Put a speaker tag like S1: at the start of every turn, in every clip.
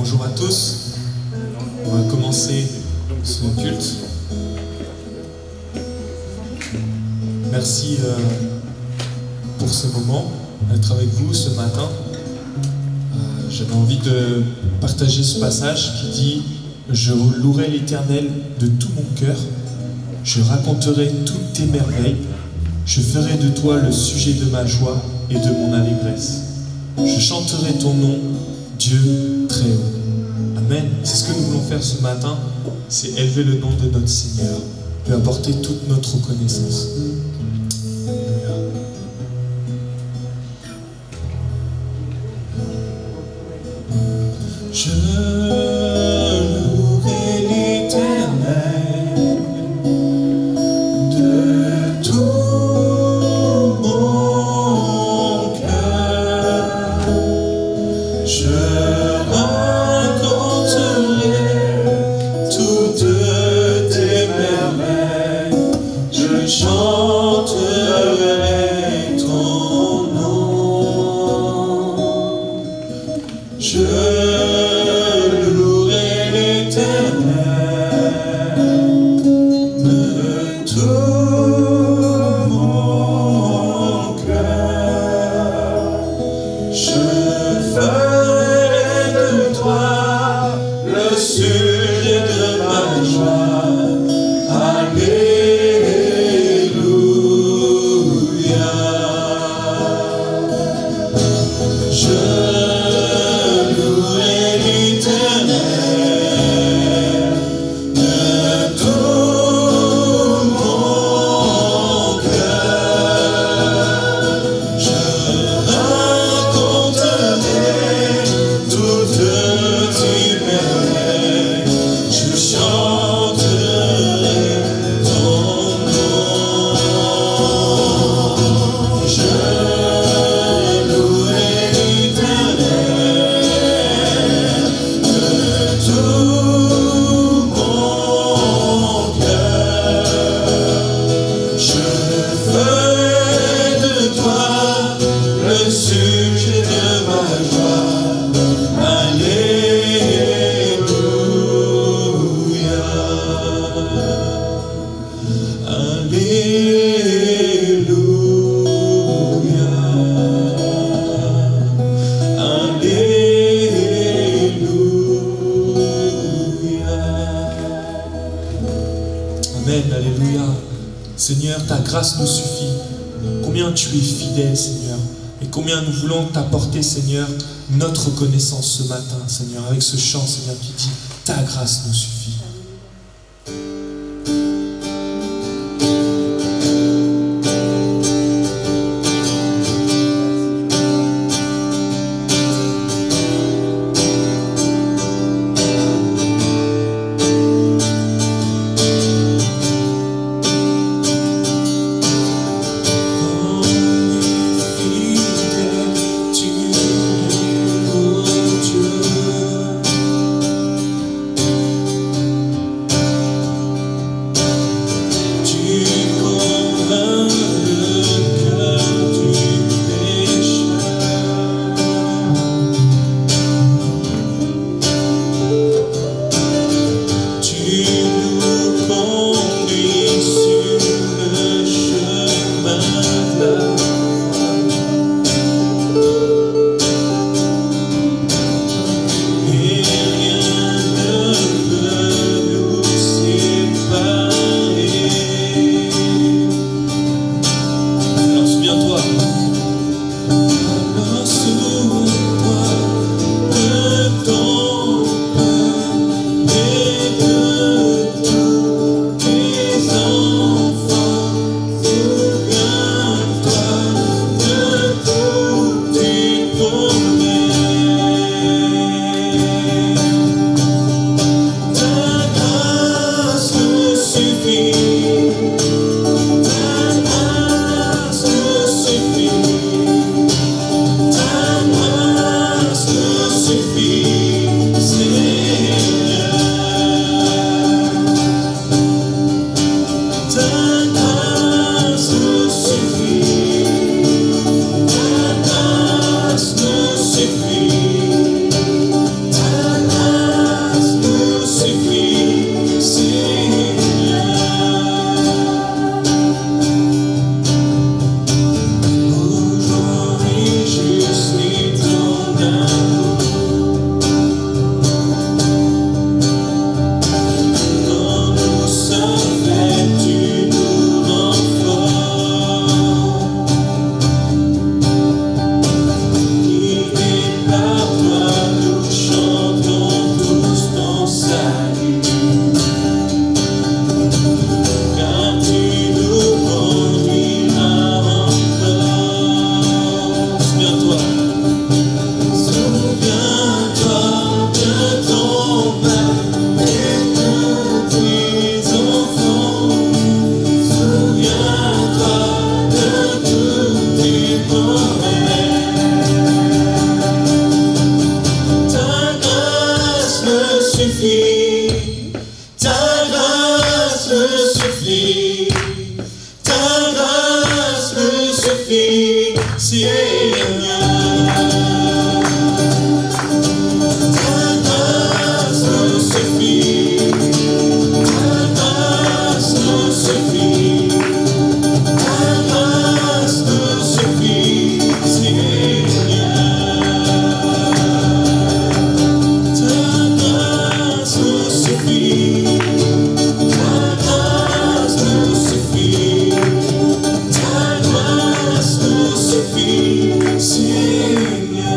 S1: Bonjour à tous. On va commencer ce culte. Merci pour ce moment, d'être avec vous ce matin. J'avais envie de partager ce passage qui dit « Je louerai l'Éternel de tout mon cœur, je raconterai toutes tes merveilles, je ferai de toi le sujet de ma joie et de mon allégresse. Je chanterai ton nom, Dieu très haut. » Amen. C'est ce que nous voulons faire ce matin, c'est élever le nom de notre Seigneur, lui apporter toute notre reconnaissance. Je louerai l'Éternel de tout mon cœur. Je raconterai toutes tes merveilles. Je chanterai ton nom. Je Seigneur, ta grâce nous suffit. Combien tu es fidèle, Seigneur. Et combien nous voulons t'apporter, Seigneur, notre reconnaissance ce matin, Seigneur, avec ce chant, Seigneur, qui dit « Ta grâce nous suffit ». suffit, ta grâce me suffit, ta grâce me suffit, Seigneur. Ta grâce me suffit, ta grâce me suffit, ta grâce me suffit, Seigneur. Ta grâce me suffit, ta grâce me suffit, ta grâce me suffit, Seigneur.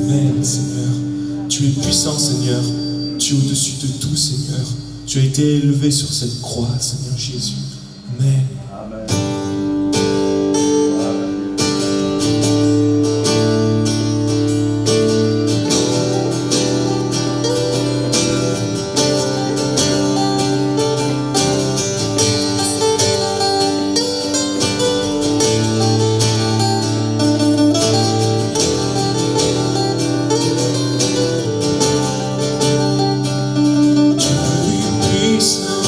S1: Amen, Seigneur. Tu es puissant, Seigneur. Tu es au-dessus de tout, Seigneur. Tu as été élevé sur cette croix, Seigneur Jésus. Amen. Tu es puissant,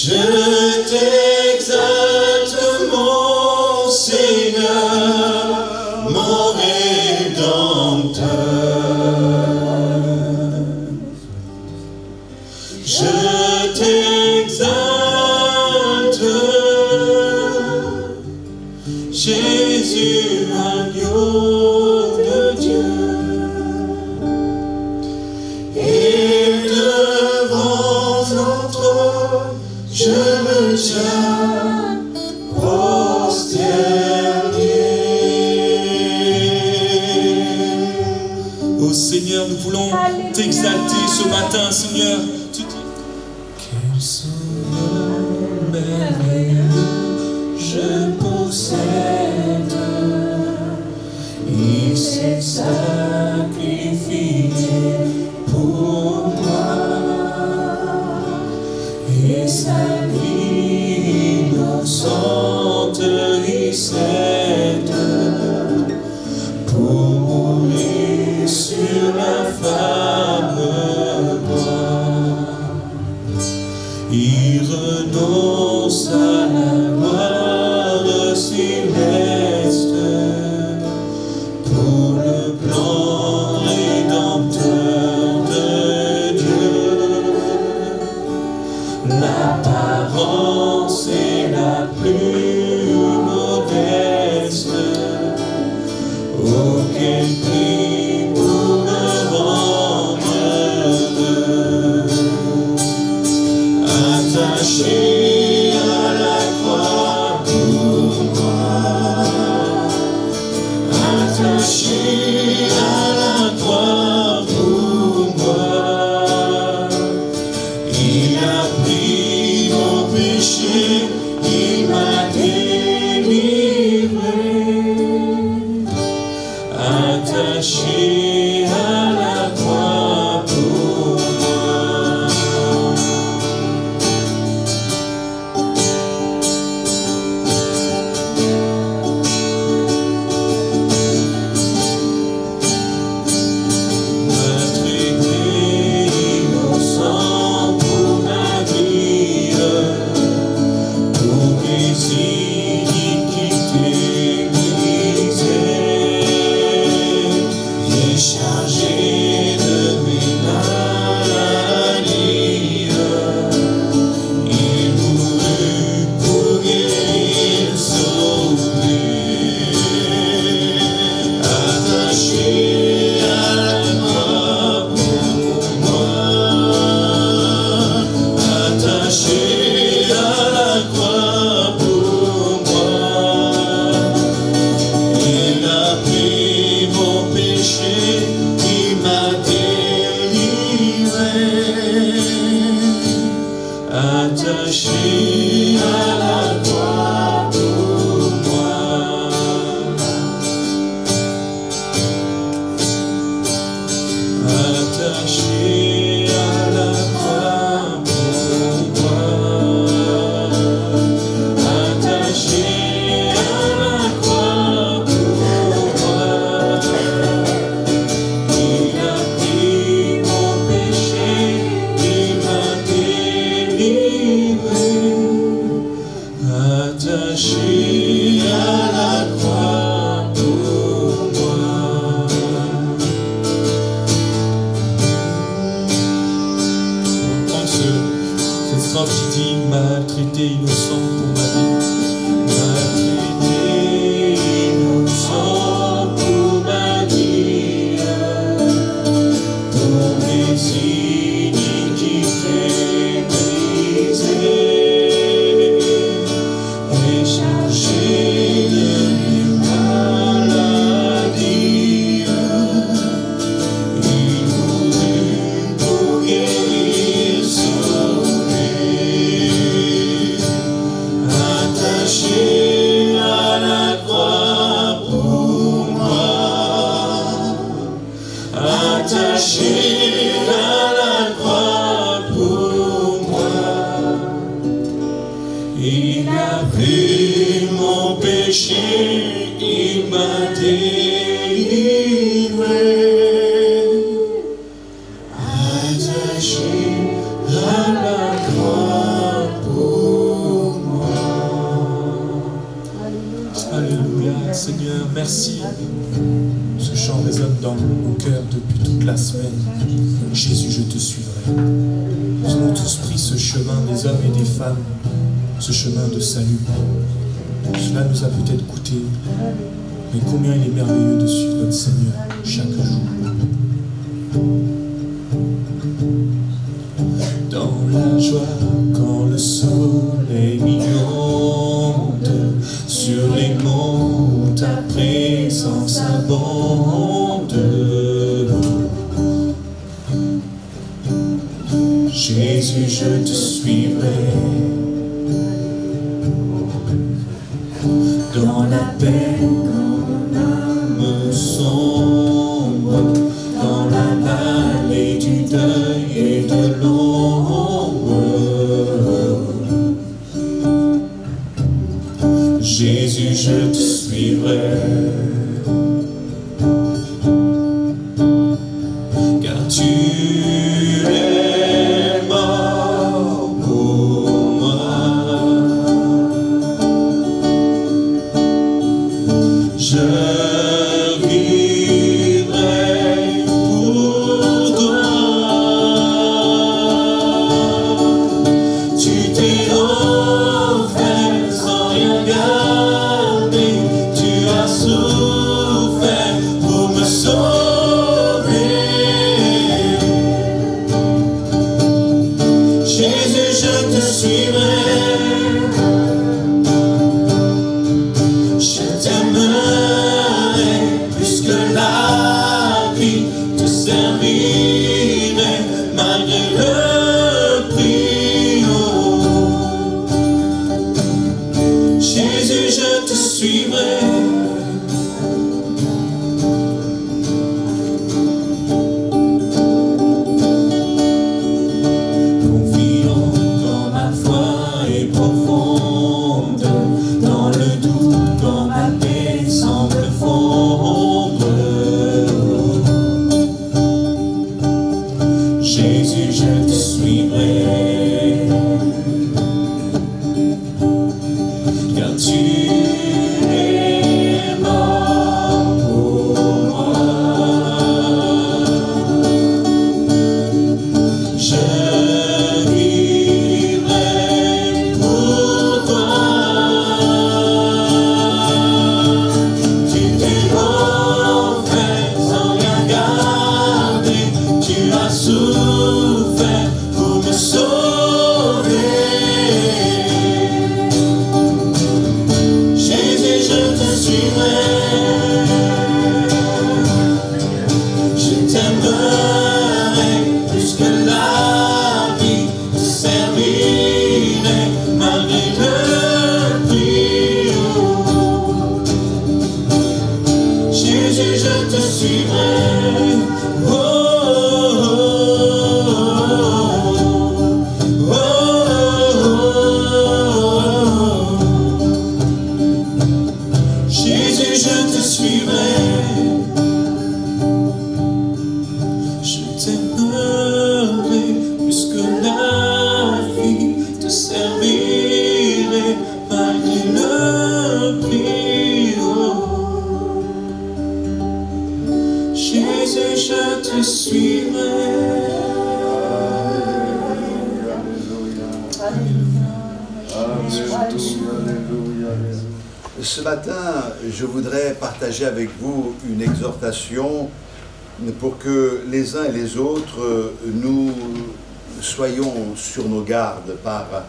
S1: Je t'exalte, mon Seigneur, mon Rédempteur. Je t'exalte, Jésus, agneau de Dieu. Et devant ton trône, je me tiens prosterné. Oh Seigneur, nous voulons t'exalter ce matin, Seigneur. Tu dis, quels sont merveilleux je possède. Il s'est sacrifié pour moi. Et sa vie innocente il cède pour mourir sur l'infâme croix. Il renonce à la gloire céleste pour le plan rédempteur de Dieu. L'apparence est la plus modeste. Auquel prix pour me rendre heureux. Attaché à la croix pour moi. Attaché à la croix pour moi. Il a pris mon péché, il m'a délivré. Attaché à la croix pour moi. Attaché à la croix pour moi. Attaché à la croix pour moi. Attaché à la croix pour moi. Il a pris mon péché, il m'a délivré. Attaché à la croix pour moi. On prend cette strophe qui dit maltraité innocent pour ma vie. Maltraité innocent pour ma vie. Pour mes iniquités brisées. Chargé de mes maladies, il mourut pour guérir, sauver. Attaché à la croix pour moi. Attaché à la croix pour moi. Il a pris mon péché, il m'a délivré. Attaché à la croix pour dans nos cœurs depuis toute la semaine. Jésus, je te suivrai. Nous avons tous pris ce chemin, des hommes et des femmes, ce chemin de salut. Cela nous a peut-être coûté, mais combien il est merveilleux de suivre notre Seigneur chaque jour. Dans la joie, quand le soleil monte sur les monts, ta présence abonde. Jésus, je te suivrai. Dans la peine, quand mon âme sombre, dans la vallée du deuil et de l'ombre, Jésus, je te suivrai. Car tu es mort pour moi. Je vivrai pour toi. Tu t'es offert sans rien garder. Tu as souffert pour me sauver. Jésus, je te suivrai.
S2: Ce matin, je voudrais partager avec vous une exhortation pour que les uns et les autres, nous soyons sur nos gardes par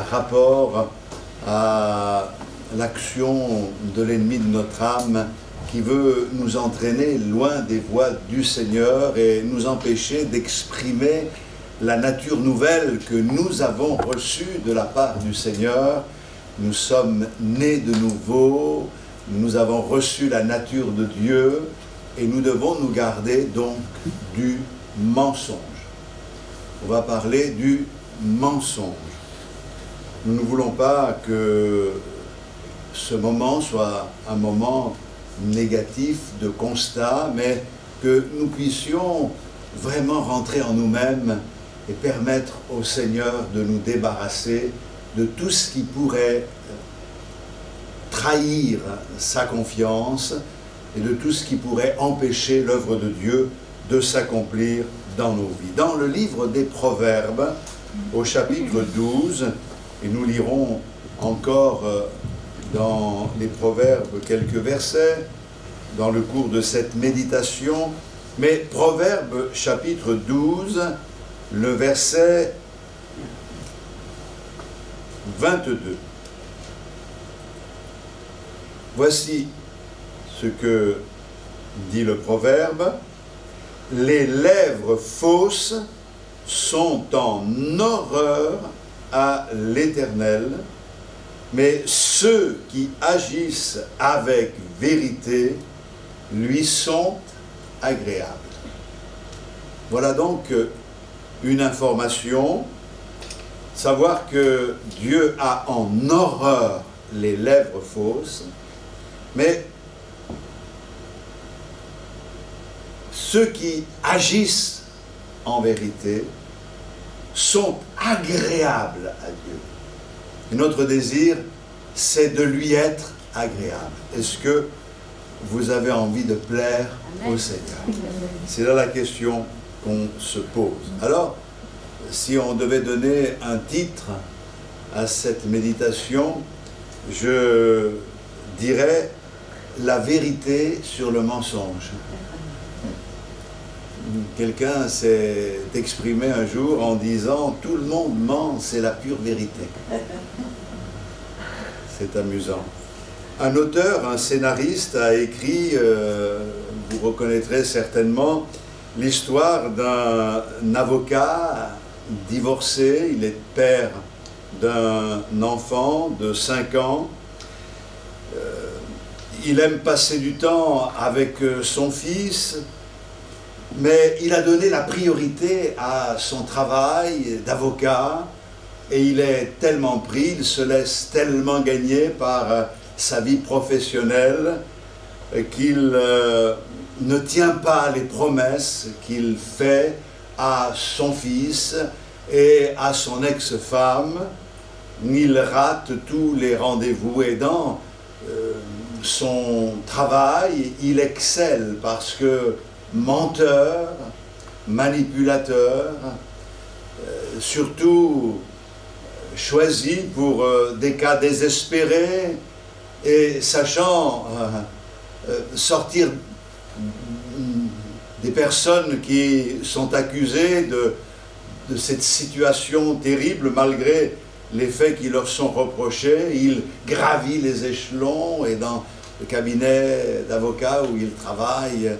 S2: rapport à l'action de l'ennemi de notre âme qui veut nous entraîner loin des voies du Seigneur et nous empêcher d'exprimer la nature nouvelle que nous avons reçue de la part du Seigneur. Nous sommes nés de nouveau, nous avons reçu la nature de Dieu et nous devons nous garder donc du mensonge. On va parler du mensonge. Nous ne voulons pas que ce moment soit un moment négatif de constat, mais que nous puissions vraiment rentrer en nous-mêmes et permettre au Seigneur de nous débarrasser de tout ce qui pourrait trahir sa confiance et de tout ce qui pourrait empêcher l'œuvre de Dieu de s'accomplir dans nos vies. Dans le livre des Proverbes, au chapitre 12, et nous lirons encore dans les Proverbes quelques versets dans le cours de cette méditation, mais Proverbes chapitre 12, le verset 22. Voici ce que dit le proverbe: les lèvres fausses sont en horreur à l'Éternel, mais ceux qui agissent avec vérité lui sont agréables. Voilà donc une information, savoir que Dieu a en horreur les lèvres fausses, mais ceux qui agissent en vérité sont agréables à Dieu. Et notre désir, c'est de lui être agréable. Est-ce que vous avez envie de plaire au Seigneur? C'est là la question qu'on se pose. Alors, si on devait donner un titre à cette méditation, je dirais « La vérité sur le mensonge ». Quelqu'un s'est exprimé un jour en disant « Tout le monde ment, c'est la pure vérité ». C'est amusant. Un auteur, un scénariste a écrit, vous reconnaîtrez certainement, l'histoire d'un avocat divorcé. Il est père d'un enfant de 5 ans. Il aime passer du temps avec son fils, mais il a donné la priorité à son travail d'avocat et il est tellement pris, il se laisse tellement gagner par sa vie professionnelle qu'il ne tient pas les promesses qu'il fait à son fils et à son ex-femme. Il rate tous les rendez-vous et dans son travail, il excelle parce que menteur, manipulateur, surtout choisi pour des cas désespérés et sachant sortir des personnes qui sont accusées de cette situation terrible malgré les faits qui leur sont reprochés. Il gravit les échelons et dans le cabinet d'avocat où il travaille,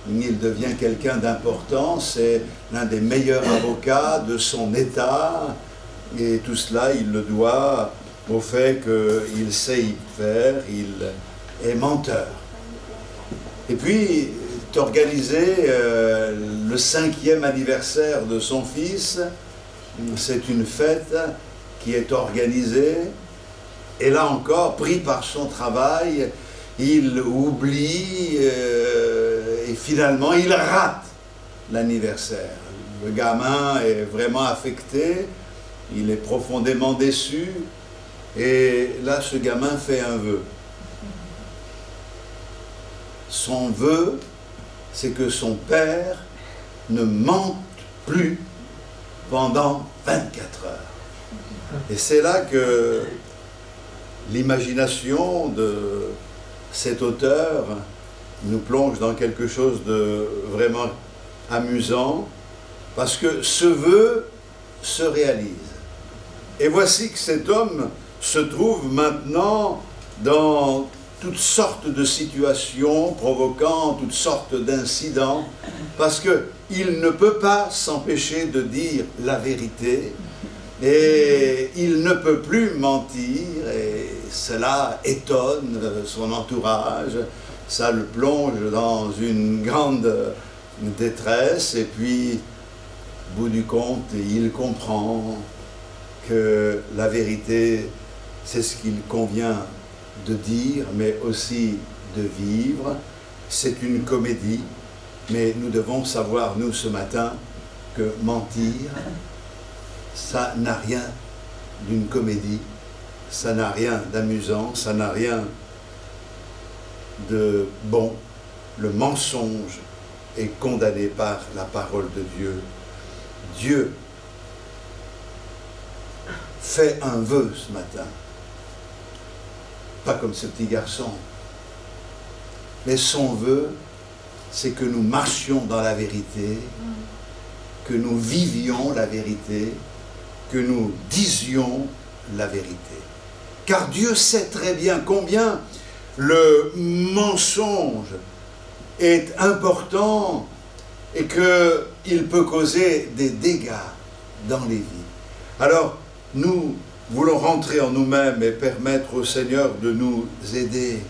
S2: il devient quelqu'un d'important. C'est l'un des meilleurs avocats de son État et tout cela il le doit au fait qu'il sait y faire, il est menteur. Et puis organisé le 5e anniversaire de son fils. C'est une fête qui est organisée et là encore, pris par son travail, il oublie et finalement il rate l'anniversaire. Le gamin est vraiment affecté, il est profondément déçu et là ce gamin fait un vœu. Son vœu, c'est que son père ne mente plus pendant 24 heures. Et c'est là que l'imagination de cet auteur nous plonge dans quelque chose de vraiment amusant, parce que ce vœu se réalise. Et voici que cet homme se trouve maintenant dans toutes sortes de situations provoquant toutes sortes d'incidents, parce qu'il ne peut pas s'empêcher de dire la vérité, et il ne peut plus mentir, et cela étonne son entourage, ça le plonge dans une grande détresse, et puis, au bout du compte, il comprend que la vérité, c'est ce qu'il convient de dire, mais aussi de vivre. C'est une comédie, mais nous devons savoir, nous, ce matin, que mentir, ça n'a rien d'une comédie, ça n'a rien d'amusant, ça n'a rien de bon, le mensonge est condamné par la parole de Dieu. Dieu fait un vœu ce matin. Pas comme ce petit garçon. Mais son vœu, c'est que nous marchions dans la vérité, que nous vivions la vérité, que nous disions la vérité. Car Dieu sait très bien combien le mensonge est important et qu'il peut causer des dégâts dans les vies. Alors, nous voulons rentrer en nous-mêmes et permettre au Seigneur de nous aider.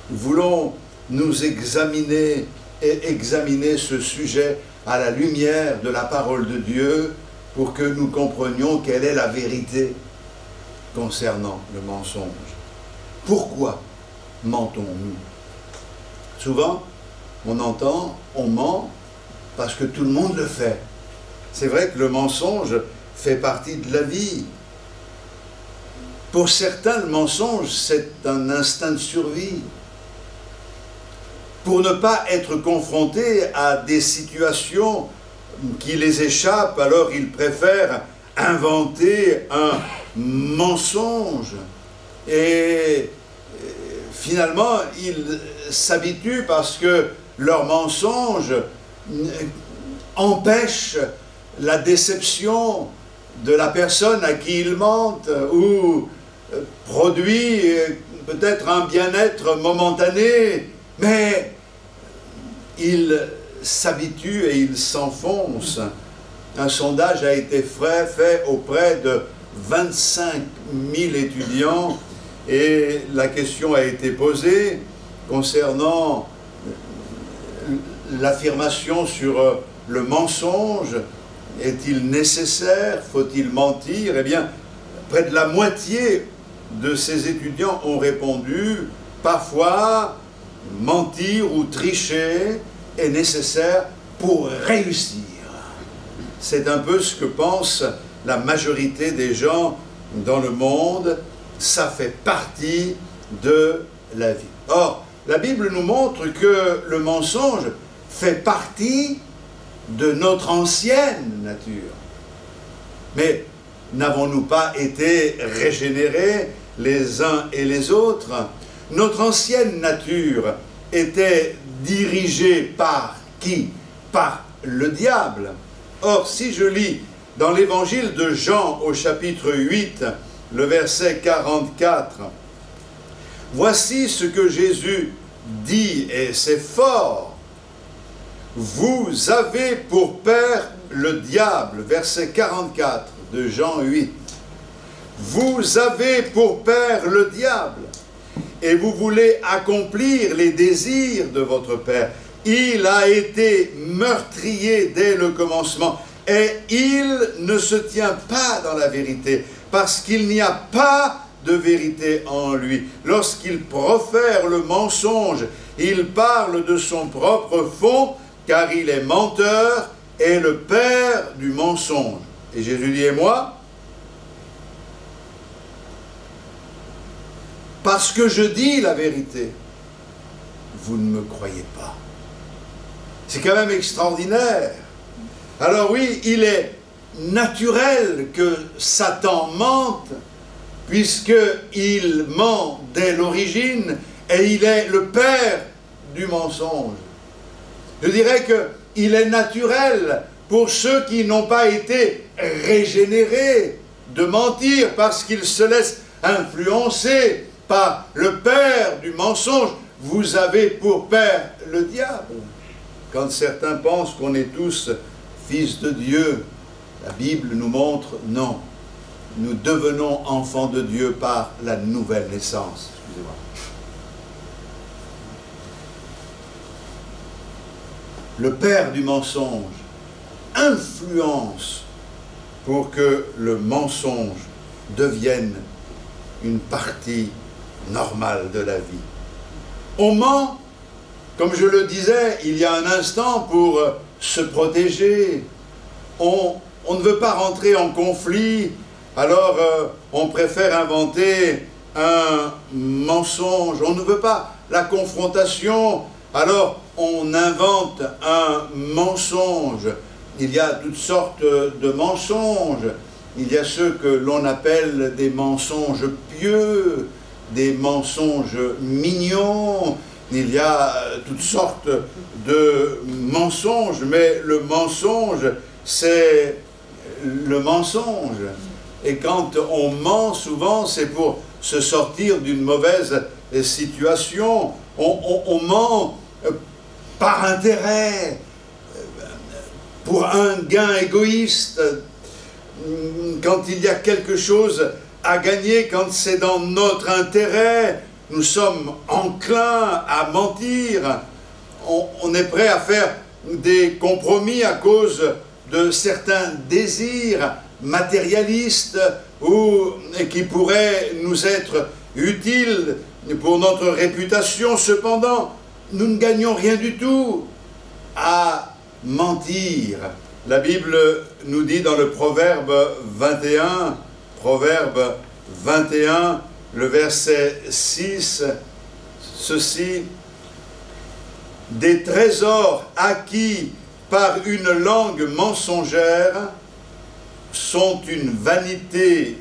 S2: Nous voulons nous examiner et examiner ce sujet à la lumière de la parole de Dieu pour que nous comprenions quelle est la vérité concernant le mensonge. Pourquoi mentons-nous? Souvent, on entend, on ment parce que tout le monde le fait. C'est vrai que le mensonge fait partie de la vie. Pour certains, le mensonge, c'est un instinct de survie. Pour ne pas être confrontés à des situations qui les échappent, alors ils préfèrent inventer un mensonge. Et finalement, ils s'habituent parce que leur mensonge empêche la déception de la personne à qui ils mentent ou produit peut-être un bien-être momentané, mais ils s'habituent et ils s'enfoncent. Un sondage a été fait auprès de 25 000 étudiants et la question a été posée concernant l'affirmation sur le mensonge. Est-il nécessaire? Faut-il mentir? Eh bien, près de la moitié de ces étudiants ont répondu « Parfois, mentir ou tricher est nécessaire pour réussir ». C'est un peu ce que pense la majorité des gens dans le monde. Ça fait partie de la vie. Or, la Bible nous montre que le mensonge fait partie de notre ancienne nature. Mais n'avons-nous pas été régénérés les uns et les autres? Notre ancienne nature était dirigée par qui? Par le diable. Or, si je lis dans l'évangile de Jean au chapitre 8, le verset 44, « Voici ce que Jésus dit, et c'est fort. Vous avez pour père le diable. » Verset 44 de Jean 8. « Vous avez pour père le diable, et vous voulez accomplir les désirs de votre père. Il a été meurtrier dès le commencement, et il ne se tient pas dans la vérité, parce qu'il n'y a pas de vérité en lui. Lorsqu'il profère le mensonge, il parle de son propre fond, car il est menteur et le père du mensonge. » Et Jésus dit « Et moi, parce que je dis la vérité, vous ne me croyez pas. » C'est quand même extraordinaire. Alors oui, il est naturel que Satan mente, puisqu'il ment dès l'origine, et il est le père du mensonge. Je dirais qu'il est naturel pour ceux qui n'ont pas été régénérés de mentir, parce qu'ils se laissent influencer par le père du mensonge. Vous avez pour père le diable. Quand certains pensent qu'on est tous fils de Dieu, la Bible nous montre non. Nous devenons enfants de Dieu par la nouvelle naissance. Excusez-moi. Le père du mensonge influence pour que le mensonge devienne une partie normale de la vie. On ment, comme je le disais il y a un instant, pour se protéger. On ne veut pas rentrer en conflit, alors on préfère inventer un mensonge. On ne veut pas la confrontation, alors on invente un mensonge, il y a toutes sortes de mensonges. Il y a ceux que l'on appelle des mensonges pieux, des mensonges mignons. Il y a toutes sortes de mensonges, mais le mensonge, c'est le mensonge. Et quand on ment, souvent, c'est pour se sortir d'une mauvaise situation. On ment par intérêt, pour un gain égoïste. Quand il y a quelque chose à gagner, quand c'est dans notre intérêt, nous sommes enclins à mentir. On est prêt à faire des compromis à cause de certains désirs matérialistes ou qui pourraient nous être utiles pour notre réputation. Cependant, nous ne gagnons rien du tout à mentir. La Bible nous dit dans le Proverbe 21, le verset 6, ceci: « Des trésors acquis par une langue mensongère sont une vanité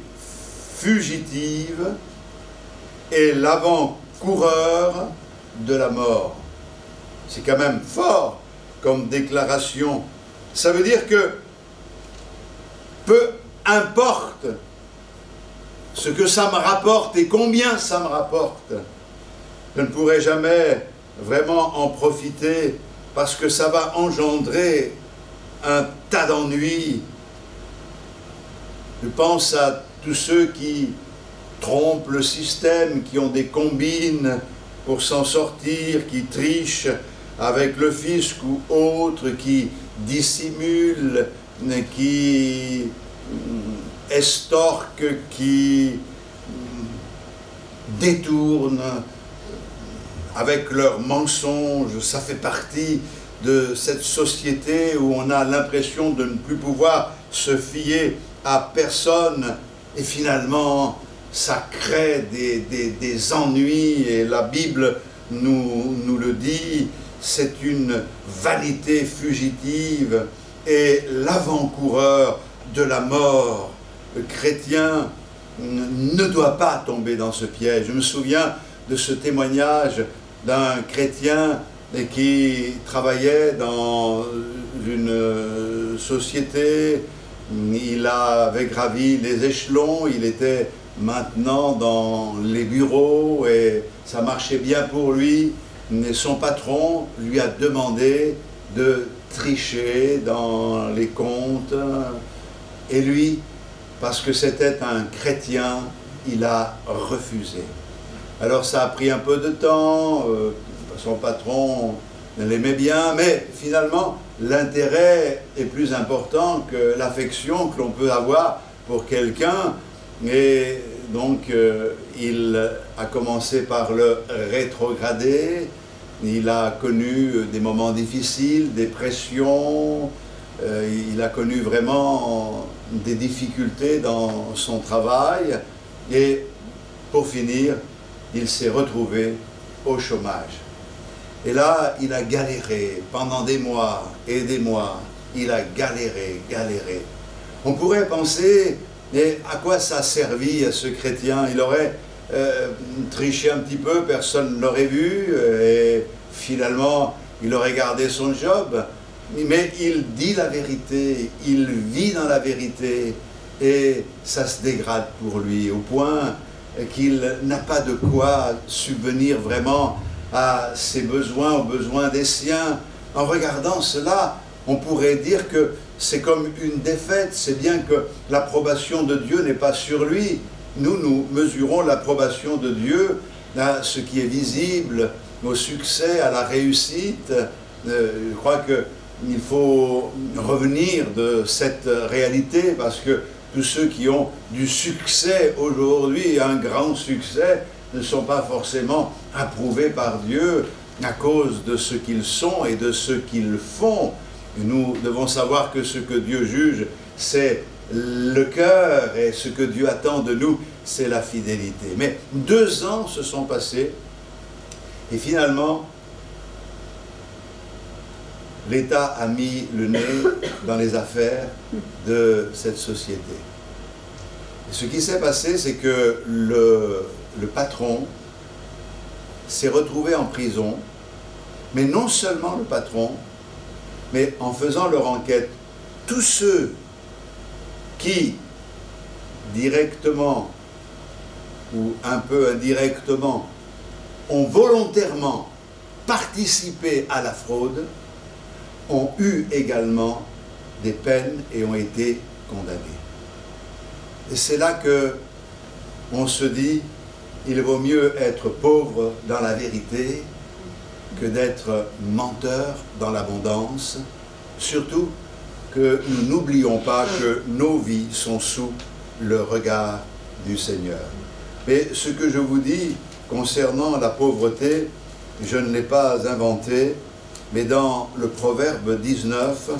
S2: fugitive et l'avant-coureur de la mort. » C'est quand même fort comme déclaration. Ça veut dire que peu importe ce que ça me rapporte et combien ça me rapporte, je ne pourrai jamais vraiment en profiter parce que ça va engendrer un tas d'ennuis. Je pense à tous ceux qui trompent le système, qui ont des combines pour s'en sortir, qui trichent avec le fisc ou autres, qui dissimulent, qui estorquent, qui détournent avec leurs mensonges. Ça fait partie de cette société où on a l'impression de ne plus pouvoir se fier à personne et finalement ça crée des ennuis et la Bible nous le dit, c'est une vanité fugitive et l'avant-coureur de la mort. Le chrétien ne doit pas tomber dans ce piège. Je me souviens de ce témoignage d'un chrétien qui travaillait dans une société. Il avait gravi les échelons, il était maintenant dans les bureaux et ça marchait bien pour lui. Mais son patron lui a demandé de tricher dans les comptes et lui, parce que c'était un chrétien, il a refusé. Alors ça a pris un peu de temps, son patron l'aimait bien, mais finalement l'intérêt est plus important que l'affection que l'on peut avoir pour quelqu'un. Et donc il a commencé par le rétrograder, il a connu des moments difficiles, des pressions, il a connu vraiment des difficultés dans son travail et pour finir, il s'est retrouvé au chômage. Et là, il a galéré pendant des mois et des mois, il a galéré. On pourrait penser, mais à quoi ça a servi à ce chrétien? Il aurait triché un petit peu, personne ne l'aurait vu, et finalement, il aurait gardé son job. Mais il dit la vérité, il vit dans la vérité, et ça se dégrade pour lui, au point qu'il n'a pas de quoi subvenir vraiment à ses besoins, aux besoins des siens. En regardant cela, on pourrait dire que c'est comme une défaite, c'est bien que l'approbation de Dieu n'est pas sur lui. Nous mesurons l'approbation de Dieu à ce qui est visible, au succès, à la réussite. Je crois qu'il faut revenir de cette réalité parce que tous ceux qui ont du succès aujourd'hui, un grand succès, ne sont pas forcément approuvés par Dieu à cause de ce qu'ils sont et de ce qu'ils font. Nous devons savoir que ce que Dieu juge, c'est le cœur, et ce que Dieu attend de nous, c'est la fidélité. Mais 2 ans se sont passés, et finalement, l'État a mis le nez dans les affaires de cette société. Et ce qui s'est passé, c'est que le patron s'est retrouvé en prison, mais non seulement le patron, mais en faisant leur enquête, tous ceux qui, directement ou un peu indirectement, ont volontairement participé à la fraude, ont eu également des peines et ont été condamnés. Et c'est là que on se dit, il vaut mieux être pauvre dans la vérité que d'être menteur dans l'abondance, surtout que nous n'oublions pas que nos vies sont sous le regard du Seigneur. Mais ce que je vous dis concernant la pauvreté, je ne l'ai pas inventé, mais dans le Proverbe 19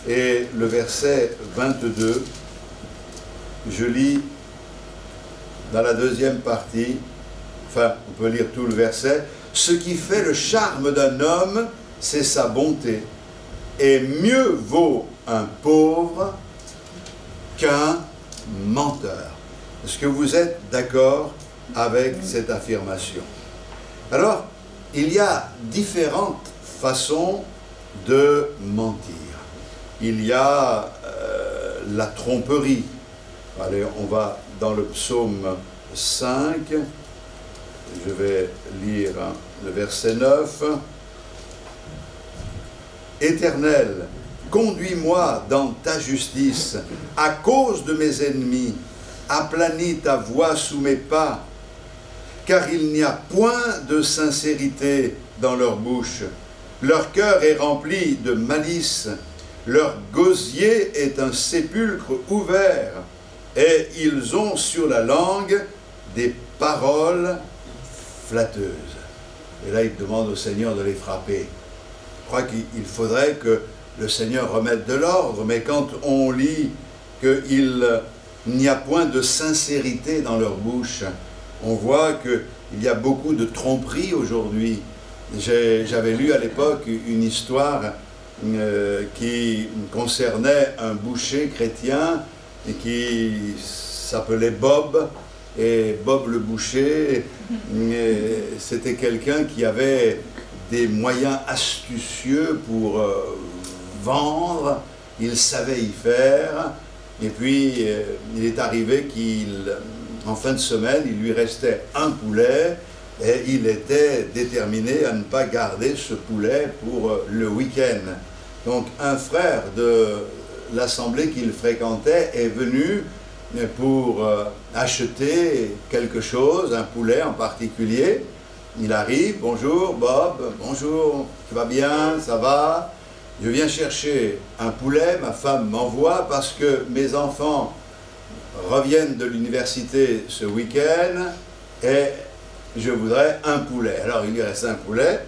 S2: et le verset 22, je lis dans la deuxième partie, enfin on peut lire tout le verset, « Ce qui fait le charme d'un homme, c'est sa bonté, et mieux vaut un pauvre qu'un menteur. » Est-ce que vous êtes d'accord avec cette affirmation? Alors, il y a différentes façons de mentir. Il y a la tromperie. Allez, on va dans le psaume 5. Je vais lire le verset 9. « Éternel, conduis-moi dans ta justice, à cause de mes ennemis. Aplanis ta voie sous mes pas, car il n'y a point de sincérité dans leur bouche. Leur cœur est rempli de malice, leur gosier est un sépulcre ouvert, et ils ont sur la langue des paroles flatteuses. » Et là, il demande au Seigneur de les frapper. Je crois qu'il faudrait que le Seigneur remette de l'ordre, mais quand on lit qu'il n'y a point de sincérité dans leur bouche, on voit qu'il y a beaucoup de tromperie aujourd'hui. J'avais lu à l'époque une histoire qui concernait un boucher chrétien et qui s'appelait Bob. Et Bob le boucher, c'était quelqu'un qui avait des moyens astucieux pour vendre, il savait y faire, et puis il est arrivé qu'en fin de semaine, il lui restait un poulet, et il était déterminé à ne pas garder ce poulet pour le week-end. Donc un frère de l'assemblée qu'il fréquentait est venu pour acheter quelque chose, un poulet en particulier. Il arrive, « Bonjour Bob, bonjour, tu vas bien, ça va? Je viens chercher un poulet, ma femme m'envoie parce que mes enfants reviennent de l'université ce week-end et je voudrais un poulet. » Alors il lui reste un poulet,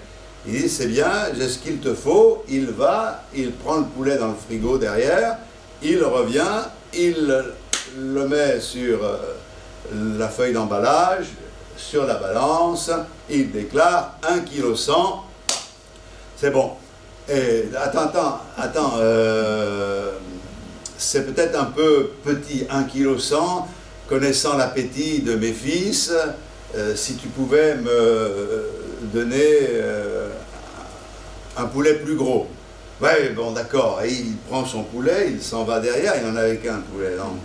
S2: il dit « C'est bien, j'ai ce qu'il te faut. » Il va, il prend le poulet dans le frigo derrière, il revient, il le met sur la feuille d'emballage, sur la balance, il déclare 1,1 kg. C'est bon. Et attends, c'est peut-être un peu petit, 1,1 kg, connaissant l'appétit de mes fils, si tu pouvais me donner un poulet plus gros. Ouais, bon, d'accord. Et il prend son poulet, il s'en va derrière, il n'en avait qu'un poulet. Donc,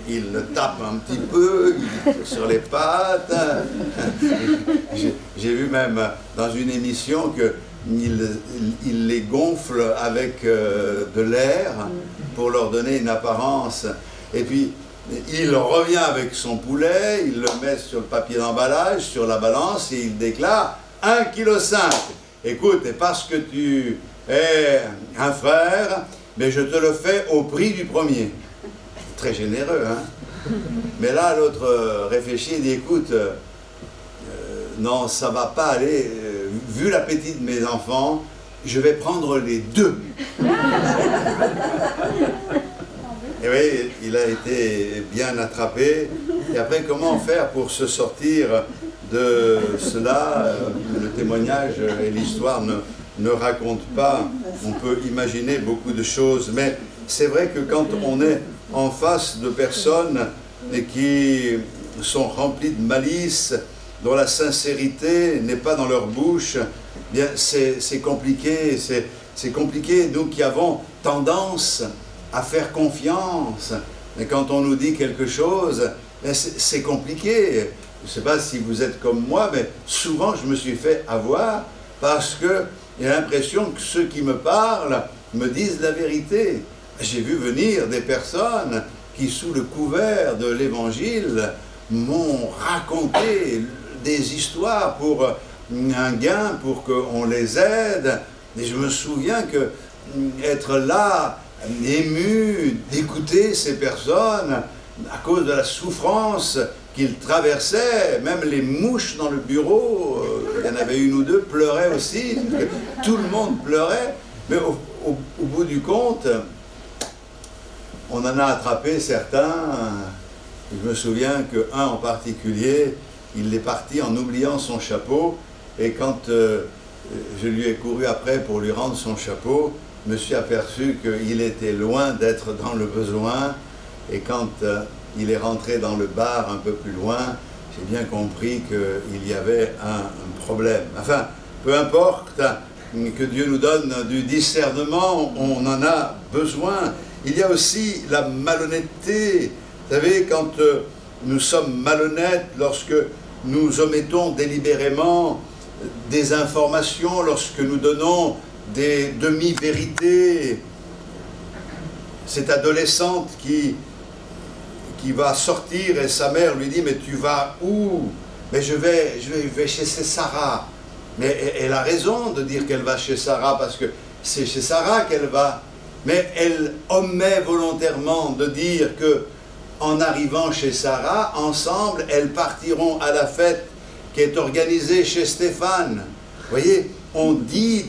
S2: il le tape un petit peu sur les pattes. J'ai vu même dans une émission qu'il les gonfle avec de l'air pour leur donner une apparence. Et puis, il revient avec son poulet, il le met sur le papier d'emballage, sur la balance, et il déclare 1,5 kg. Écoute, et parce que tu es un frère, mais je te le fais au prix du premier. Très généreux, hein? Mais là, l'autre réfléchit et dit, écoute, non, ça va pas aller, vu l'appétit de mes enfants, je vais prendre les deux. Et oui, il a été bien attrapé. Et après, comment faire pour se sortir de cela? Le témoignage et l'histoire ne raconte pas. On peut imaginer beaucoup de choses, mais c'est vrai que quand on est en face de personnes qui sont remplies de malice, dont la sincérité n'est pas dans leur bouche, bien c'est compliqué. C'est compliqué, nous qui avons tendance à faire confiance. Et quand on nous dit quelque chose, c'est compliqué. Je ne sais pas si vous êtes comme moi, mais souvent je me suis fait avoir parce que j'ai l'impression que ceux qui me parlent me disent la vérité. J'ai vu venir des personnes qui, sous le couvert de l'Évangile, m'ont raconté des histoires pour un gain, pour qu'on les aide. Et je me souviens que être là, ému, d'écouter ces personnes, à cause de la souffrance qu'ils traversaient, même les mouches dans le bureau, il y en avait une ou deux, pleuraient aussi, tout le monde pleurait, mais au bout du compte, on en a attrapé certains. Je me souviens qu'un en particulier, il est parti en oubliant son chapeau, et quand je lui ai couru après pour lui rendre son chapeau, je me suis aperçu qu'il était loin d'être dans le besoin, et quand il est rentré dans le bar un peu plus loin, j'ai bien compris qu'il y avait un problème. Enfin, peu importe, que Dieu nous donne du discernement, on en a besoin. Il y a aussi la malhonnêteté. Vous savez, quand nous sommes malhonnêtes, lorsque nous omettons délibérément des informations, lorsque nous donnons des demi-vérités, cette adolescente qui va sortir et sa mère lui dit « Mais tu vas où ?»« Mais je vais chez Sarah. » Mais elle a raison de dire qu'elle va chez Sarah parce que c'est chez Sarah qu'elle va. Mais elle omet volontairement de dire que en arrivant chez Sarah, ensemble, elles partiront à la fête qui est organisée chez Stéphane. Vous voyez, on dit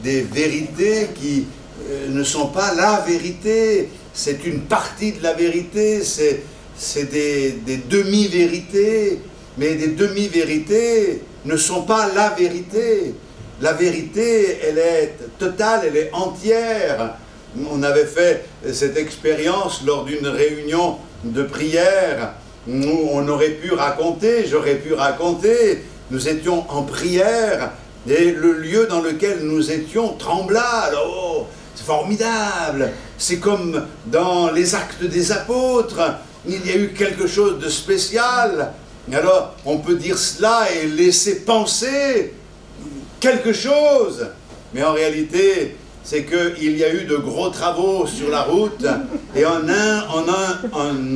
S2: des vérités qui ne sont pas la vérité. C'est une partie de la vérité, c'est des demi-vérités. Mais des demi-vérités ne sont pas la vérité. La vérité, elle est totale, elle est entière. On avait fait cette expérience lors d'une réunion de prière où on aurait pu raconter, j'aurais pu raconter, nous étions en prière et le lieu dans lequel nous étions trembla. Oh, c'est formidable, c'est comme dans les Actes des Apôtres, il y a eu quelque chose de spécial. Alors on peut dire cela et laisser penser quelque chose, mais en réalité c'est qu'il y a eu de gros travaux sur la route et un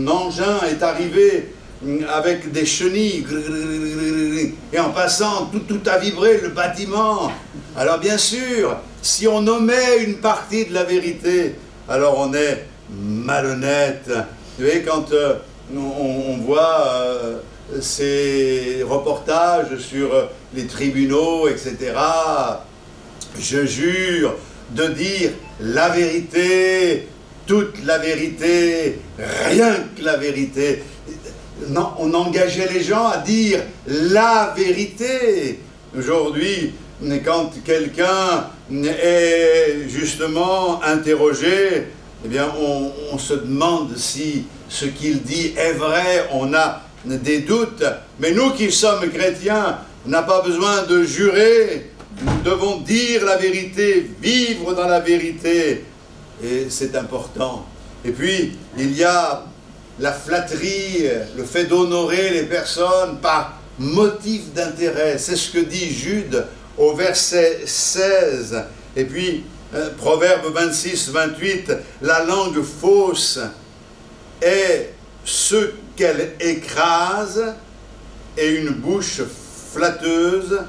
S2: engin est arrivé avec des chenilles et en passant tout a vibré le bâtiment. Alors bien sûr, si on omet une partie de la vérité, alors on est malhonnête. Vous voyez, quand on voit ces reportages sur les tribunaux, etc., je jure de dire la vérité, toute la vérité, rien que la vérité. Non, on engageait les gens à dire la vérité. Aujourd'hui, quand quelqu'un est justement interrogé, eh bien, on se demande si ce qu'il dit est vrai, on a des doutes. Mais nous qui sommes chrétiens, on n'a pas besoin de jurer. Nous devons dire la vérité, vivre dans la vérité. Et c'est important. Et puis, il y a la flatterie, le fait d'honorer les personnes par motif d'intérêt. C'est ce que dit Jude au verset 16. Et puis, Proverbe 26, 28, la langue fausse est ce qu'elle écrase et une bouche flatteuse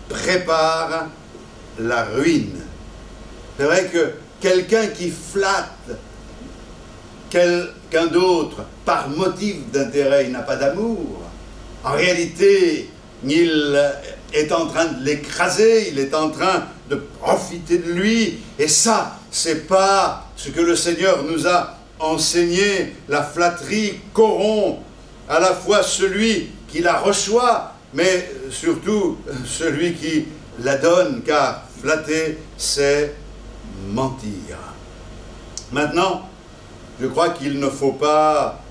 S2: prépare la ruine. C'est vrai que quelqu'un qui flatte quelqu'un d'autre par motif d'intérêt, il n'a pas d'amour. En réalité, il est en train de l'écraser, il est en train de profiter de lui. Et ça, c'est pas ce que le Seigneur nous a enseigné. La flatterie corrompt à la fois celui qui la reçoit, mais surtout celui qui la donne, car flatter, c'est mentir. Maintenant, je crois qu'il ne faut pas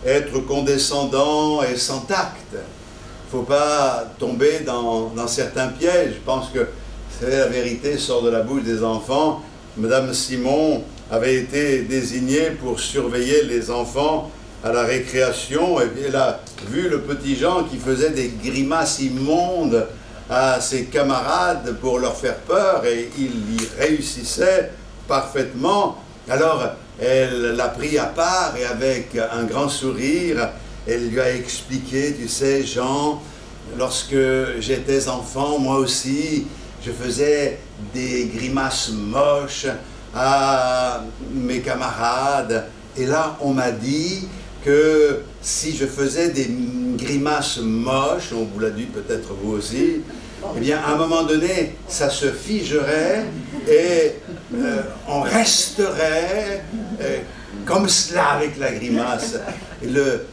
S2: être condescendant et sans tact. Il ne faut pas tomber dans certains pièges. Je pense que la vérité sort de la bouche des enfants. Madame Simon avait été désignée pour surveiller les enfants à la récréation, et puis elle a vu le petit Jean qui faisait des grimaces immondes à ses camarades pour leur faire peur, et il y réussissait parfaitement. Alors elle l'a pris à part et avec un grand sourire, elle lui a expliqué, tu sais Jean, lorsque j'étais enfant, moi aussi, je faisais des grimaces moches à mes camarades, et là on m'a dit que si je faisais des grimaces moches, on vous l'a dit peut-être vous aussi, eh bien à un moment donné, ça se figerait et on resterait comme cela avec la grimace. Et le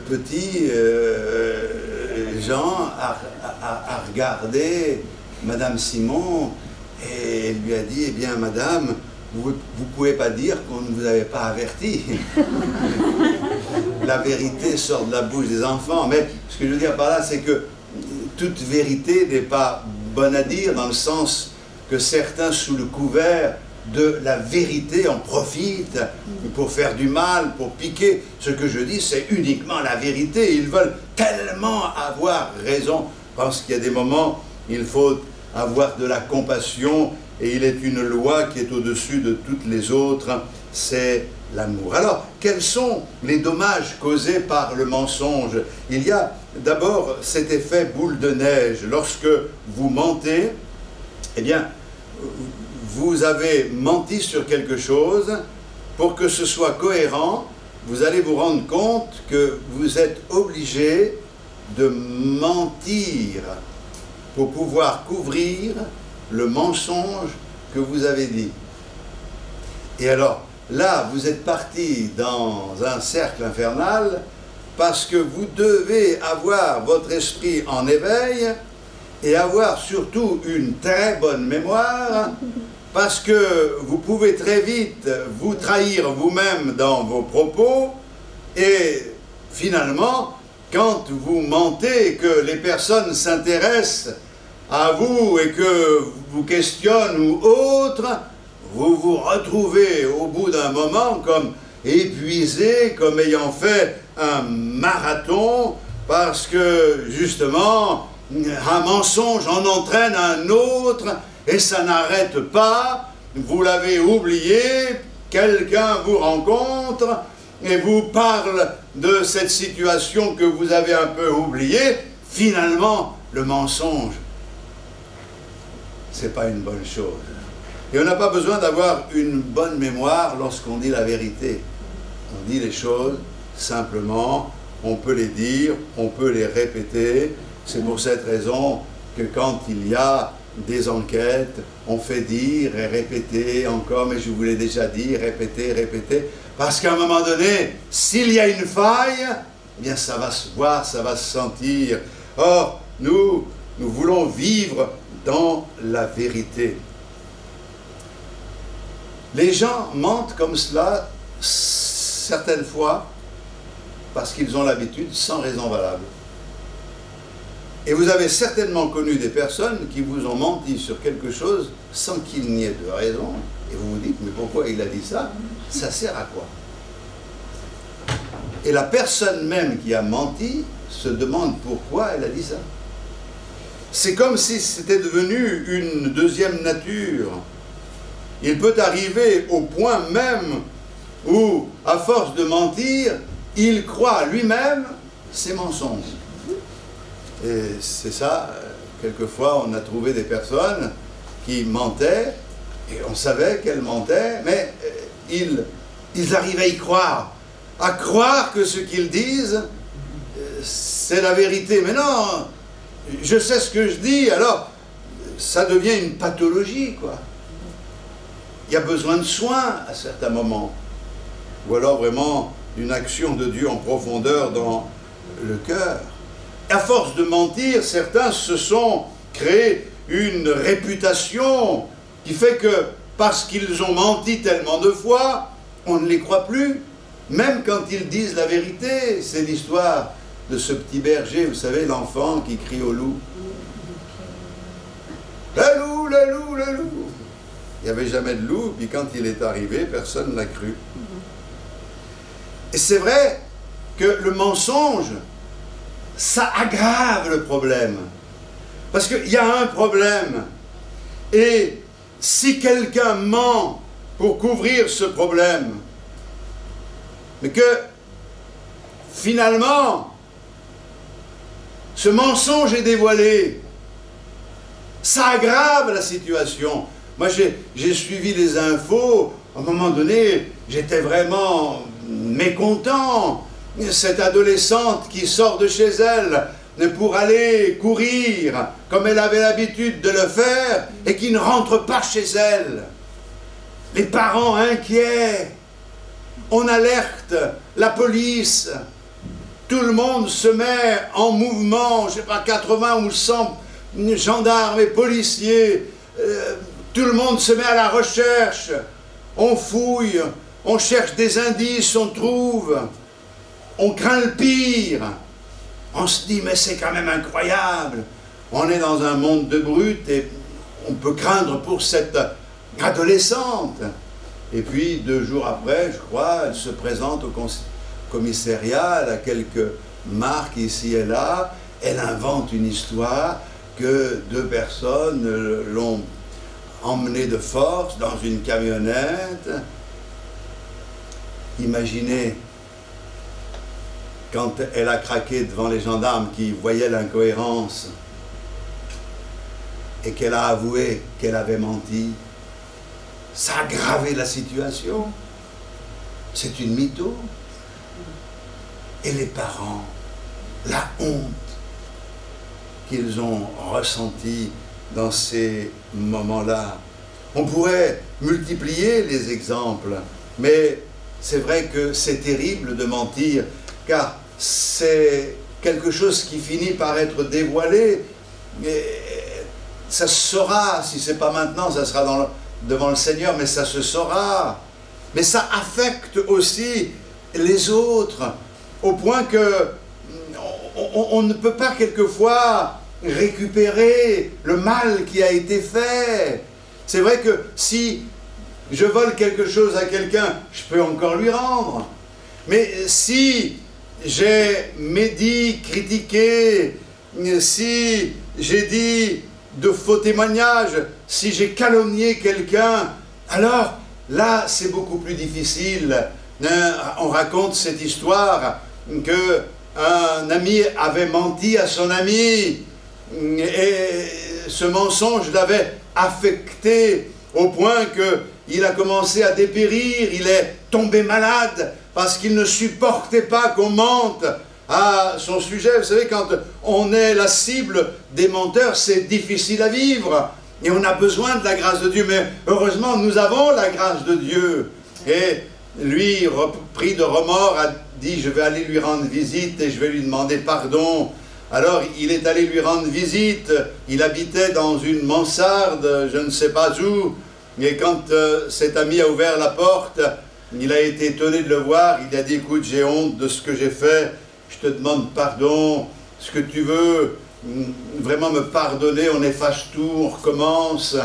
S2: petit Jean a regardé Madame Simon et elle lui a dit, eh bien Madame, vous ne pouvez pas dire qu'on ne vous avait pas averti. La vérité sort de la bouche des enfants. Mais ce que je veux dire par là, c'est que toute vérité n'est pas bonne à dire, dans le sens que certains, sous le couvert de la vérité, en profitent pour faire du mal, pour piquer. Ce que je dis, c'est uniquement la vérité. Ils veulent tellement avoir raison. Je pense qu'il y a des moments, il faut avoir de la compassion, et il est une loi qui est au-dessus de toutes les autres, c'est l'amour. Alors, quels sont les dommages causés par le mensonge? Il y a d'abord cet effet boule de neige. Lorsque vous mentez, eh bien, vous avez menti sur quelque chose. Pour que ce soit cohérent, vous allez vous rendre compte que vous êtes obligé de mentir pour pouvoir couvrir le mensonge que vous avez dit. Et alors, là, vous êtes parti dans un cercle infernal parce que vous devez avoir votre esprit en éveil et avoir surtout une très bonne mémoire, parce que vous pouvez très vite vous trahir vous-même dans vos propos, et finalement, quand vous mentez, que les personnes s'intéressent à vous et que vous questionnent ou autre, vous vous retrouvez au bout d'un moment comme épuisé, comme ayant fait un marathon, parce que justement, un mensonge en entraîne un autre et ça n'arrête pas. Vous l'avez oublié, quelqu'un vous rencontre et vous parle de cette situation que vous avez un peu oubliée. Finalement, le mensonge, c'est pas une bonne chose. Et on n'a pas besoin d'avoir une bonne mémoire lorsqu'on dit la vérité. On dit les choses simplement, on peut les dire, on peut les répéter. C'est pour cette raison que quand il y a des enquêtes, on fait dire et répéter encore, mais je vous l'ai déjà dit, répéter, répéter, parce qu'à un moment donné, s'il y a une faille, eh bien ça va se voir, ça va se sentir. Or, nous voulons vivre dans la vérité. Les gens mentent comme cela, certaines fois, parce qu'ils ont l'habitude, sans raison valable. Et vous avez certainement connu des personnes qui vous ont menti sur quelque chose sans qu'il n'y ait de raison. Et vous vous dites, mais pourquoi il a dit ça? Ça sert à quoi? Et la personne même qui a menti se demande pourquoi elle a dit ça. C'est comme si c'était devenu une deuxième nature. Il peut arriver au point même où, à force de mentir, il croit lui-même ses mensonges. Et c'est ça, quelquefois on a trouvé des personnes qui mentaient, et on savait qu'elles mentaient, mais ils arrivaient à y croire, que ce qu'ils disent, c'est la vérité. Mais non, je sais ce que je dis, alors ça devient une pathologie, quoi. Il y a besoin de soins à certains moments, ou alors vraiment d'une action de Dieu en profondeur dans le cœur. À force de mentir, certains se sont créés une réputation qui fait que, parce qu'ils ont menti tellement de fois, on ne les croit plus, même quand ils disent la vérité. C'est l'histoire de ce petit berger, vous savez, l'enfant qui crie au loup. Le loup, le loup, le loup. Il n'y avait jamais de loup, puis quand il est arrivé, personne ne l'a cru. Et c'est vrai que le mensonge, ça aggrave le problème. Parce qu'il y a un problème. Et si quelqu'un ment pour couvrir ce problème, mais que finalement, ce mensonge est dévoilé, ça aggrave la situation. Moi, j'ai suivi les infos. À un moment donné, j'étais vraiment mécontent. Cette adolescente qui sort de chez elle pour aller courir, comme elle avait l'habitude de le faire, et qui ne rentre pas chez elle. Les parents inquiets. On alerte la police. Tout le monde se met en mouvement, je ne sais pas, 80 ou 100 gendarmes et policiers. Tout le monde se met à la recherche. On fouille, on cherche des indices, on trouve. On craint le pire. On se dit, mais c'est quand même incroyable. On est dans un monde de brutes et on peut craindre pour cette adolescente. Et puis, 2 jours après, je crois, elle se présente au commissariat, elle a quelques marques ici et là. Elle invente une histoire que 2 personnes l'ont emmenée de force dans une camionnette. Imaginez, quand elle a craqué devant les gendarmes qui voyaient l'incohérence et qu'elle a avoué qu'elle avait menti, ça a aggravé la situation. C'est une mytho. Et les parents, la honte qu'ils ont ressentie dans ces moments-là. On pourrait multiplier les exemples, mais c'est vrai que c'est terrible de mentir, car c'est quelque chose qui finit par être dévoilé. Et ça se saura, si ce n'est pas maintenant, ça sera devant le Seigneur, mais ça se saura. Mais ça affecte aussi les autres, au point que on ne peut pas quelquefois récupérer le mal qui a été fait. C'est vrai que si je vole quelque chose à quelqu'un, je peux encore lui rendre. Mais si j'ai médit, critiqué, si j'ai dit de faux témoignages, si j'ai calomnié quelqu'un, alors là c'est beaucoup plus difficile. On raconte cette histoire qu'un ami avait menti à son ami et ce mensonge l'avait affecté au point qu'il a commencé à dépérir, il est tombé malade parce qu'il ne supportait pas qu'on mente à son sujet. Vous savez, quand on est la cible des menteurs, c'est difficile à vivre et on a besoin de la grâce de Dieu, mais heureusement nous avons la grâce de Dieu. Et lui, pris de remords, a dit, je vais aller lui rendre visite et je vais lui demander pardon. Alors il est allé lui rendre visite, il habitait dans une mansarde, je ne sais pas où, mais quand cet ami a ouvert la porte, il a été étonné de le voir, il a dit, écoute, j'ai honte de ce que j'ai fait, je te demande pardon, ce que tu veux, vraiment me pardonner, on efface tout, on recommence,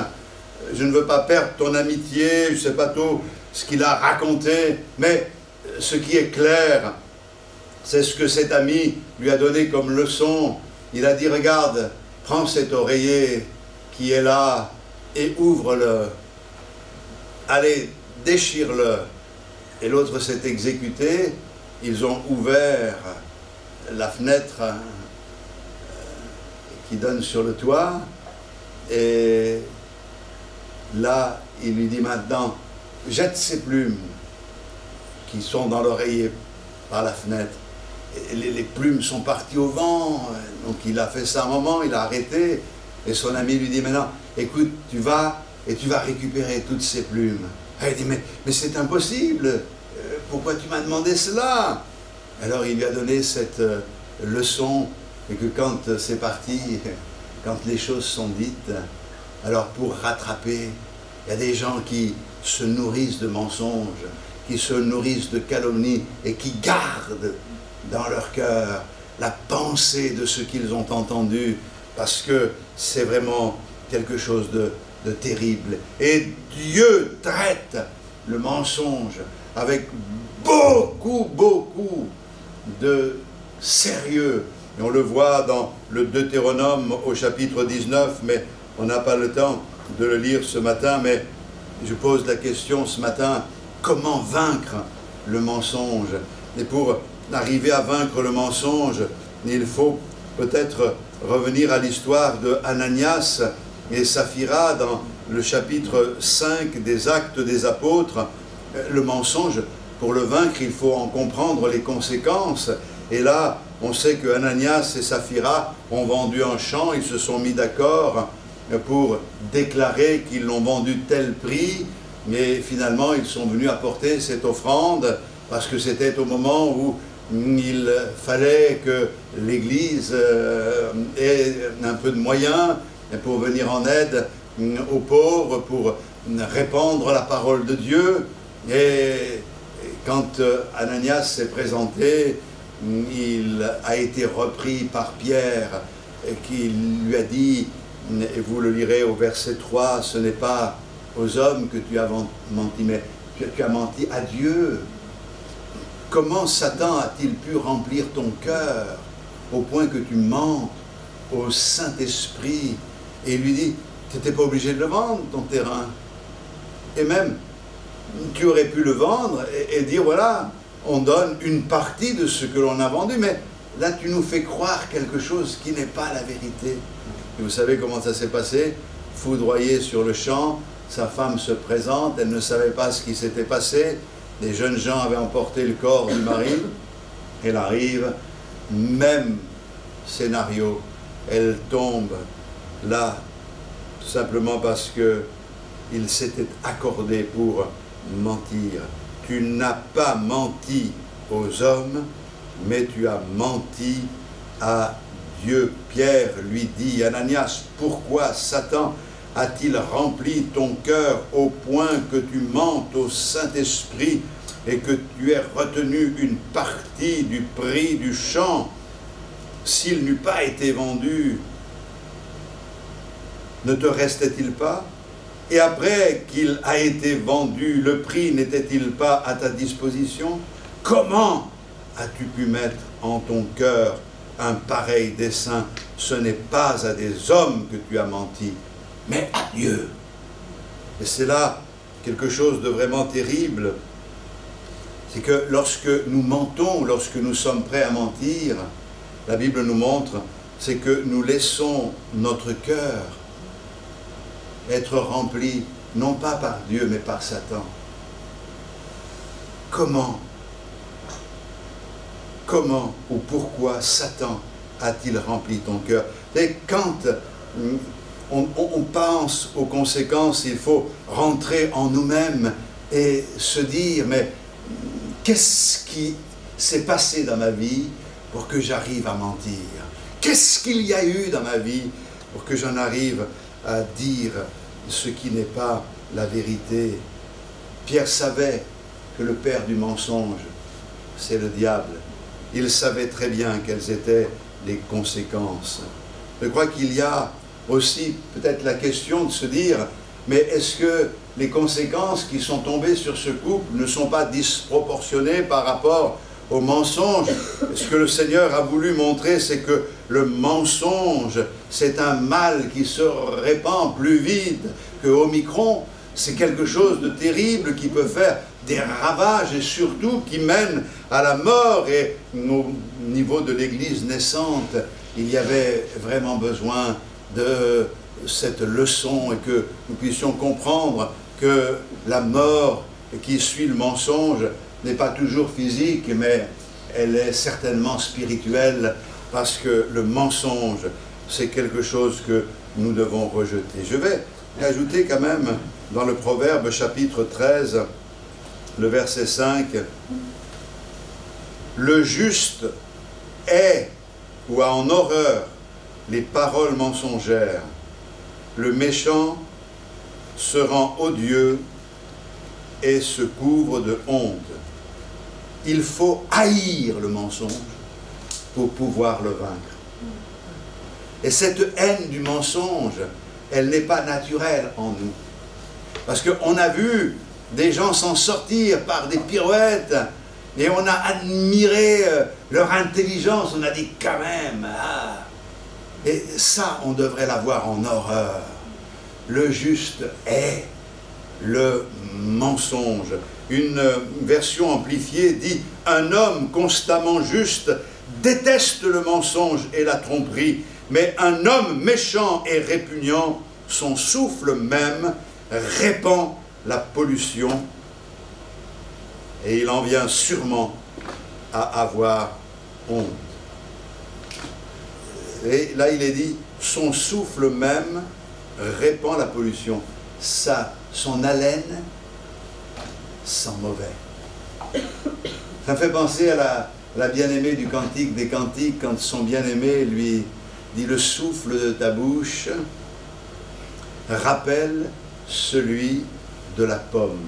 S2: je ne veux pas perdre ton amitié, je ne sais pas tout ce qu'il a raconté, mais ce qui est clair, c'est ce que cet ami lui a donné comme leçon. Il a dit, regarde, prends cet oreiller qui est là et ouvre-le. Allez, déchire-le. Et l'autre s'est exécuté. Ils ont ouvert la fenêtre qui donne sur le toit. Et là, il lui dit maintenant, jette ces plumes qui sont dans l'oreiller par la fenêtre. Les plumes sont parties au vent, donc il a fait ça un moment, il a arrêté, et son ami lui dit maintenant, écoute, tu vas et tu vas récupérer toutes ces plumes. Elle dit, mais c'est impossible, pourquoi tu m'as demandé cela? Alors il lui a donné cette leçon, et que quand c'est parti, quand les choses sont dites, alors pour rattraper, il y a des gens qui se nourrissent de mensonges, qui se nourrissent de calomnies et qui gardent dans leur cœur la pensée de ce qu'ils ont entendu, parce que c'est vraiment quelque chose de terrible. Et Dieu traite le mensonge avec beaucoup de sérieux. Et on le voit dans le Deutéronome au chapitre 19, mais on n'a pas le temps de le lire ce matin, mais je pose la question ce matin, comment vaincre le mensonge? Et pour arriver à vaincre le mensonge, il faut peut-être revenir à l'histoire de Ananias et Saphira dans le chapitre 5 des Actes des Apôtres. Le mensonge, pour le vaincre, il faut en comprendre les conséquences. Et là, on sait que Ananias et Saphira ont vendu un champ, ils se sont mis d'accord pour déclarer qu'ils l'ont vendu tel prix, mais finalement ils sont venus apporter cette offrande parce que c'était au moment où il fallait que l'Église ait un peu de moyens pour venir en aide aux pauvres, pour répandre la parole de Dieu. Et quand Ananias s'est présenté, il a été repris par Pierre, qui lui a dit, et vous le lirez au verset 3, ce n'est pas aux hommes que tu as menti, mais tu as menti à Dieu. Comment Satan a-t-il pu remplir ton cœur au point que tu mentes au Saint-Esprit? Et il lui dit, tu n'étais pas obligé de le vendre, ton terrain. Et même, tu aurais pu le vendre et dire, voilà, on donne une partie de ce que l'on a vendu, mais là tu nous fais croire quelque chose qui n'est pas la vérité. Et vous savez comment ça s'est passé? Foudroyé sur le champ, sa femme se présente, elle ne savait pas ce qui s'était passé, des jeunes gens avaient emporté le corps du mari, elle arrive, même scénario, elle tombe là, tout simplement parce qu'il s'était accordé pour mentir. Tu n'as pas menti aux hommes, mais tu as menti à Dieu. Pierre lui dit, Ananias, pourquoi Satan a-t-il rempli ton cœur au point que tu mentes au Saint-Esprit et que tu aies retenu une partie du prix du champ? S'il n'eût pas été vendu, ne te restait-il pas? Et après qu'il a été vendu, le prix n'était-il pas à ta disposition? Comment as-tu pu mettre en ton cœur un pareil dessein? Ce n'est pas à des hommes que tu as menti, mais à Dieu. Et c'est là quelque chose de vraiment terrible. C'est que lorsque nous mentons, lorsque nous sommes prêts à mentir, la Bible nous montre, c'est que nous laissons notre cœur être rempli, non pas par Dieu, mais par Satan. Comment ou pourquoi Satan a-t-il rempli ton cœur? Et quand on pense aux conséquences, il faut rentrer en nous-mêmes et se dire, mais qu'est-ce qui s'est passé dans ma vie pour que j'arrive à mentir? Qu'est-ce qu'il y a eu dans ma vie pour que j'en arrive à dire ce qui n'est pas la vérité? Pierre savait que le père du mensonge, c'est le diable. Il savait très bien quelles étaient les conséquences. Je crois qu'il y a aussi peut-être la question de se dire, mais est-ce que les conséquences qui sont tombées sur ce couple ne sont pas disproportionnées par rapport au mensonge? Ce que le Seigneur a voulu montrer, c'est que le mensonge, c'est un mal qui se répand plus vite que Omicron. C'est quelque chose de terrible qui peut faire des ravages et surtout qui mène à la mort. Et au niveau de l'Église naissante, il y avait vraiment besoin de cette leçon et que nous puissions comprendre que la mort qui suit le mensonge n'est pas toujours physique, mais elle est certainement spirituelle, parce que le mensonge, c'est quelque chose que nous devons rejeter. Je vais ajouter quand même dans le Proverbe chapitre 13, le verset 5, « Le juste est ou a en horreur les paroles mensongères. Le méchant se rend odieux et se couvre de honte. Il faut haïr le mensonge pour pouvoir le vaincre. Et cette haine du mensonge, elle n'est pas naturelle en nous. Parce qu'on a vu des gens s'en sortir par des pirouettes, et on a admiré leur intelligence, on a dit quand même, ah. Et ça, on devrait l'avoir en horreur. Le juste est le mensonge. Une version amplifiée dit « Un homme constamment juste déteste le mensonge et la tromperie, mais un homme méchant et répugnant, son souffle même répand la pollution et il en vient sûrement à avoir honte. » Et là, il est dit « Son souffle même répand la pollution. » Son haleine sent mauvais. Ça me fait penser à la bien-aimée du Cantique des Cantiques, quand son bien-aimé lui dit « Le souffle de ta bouche rappelle celui de la pomme. »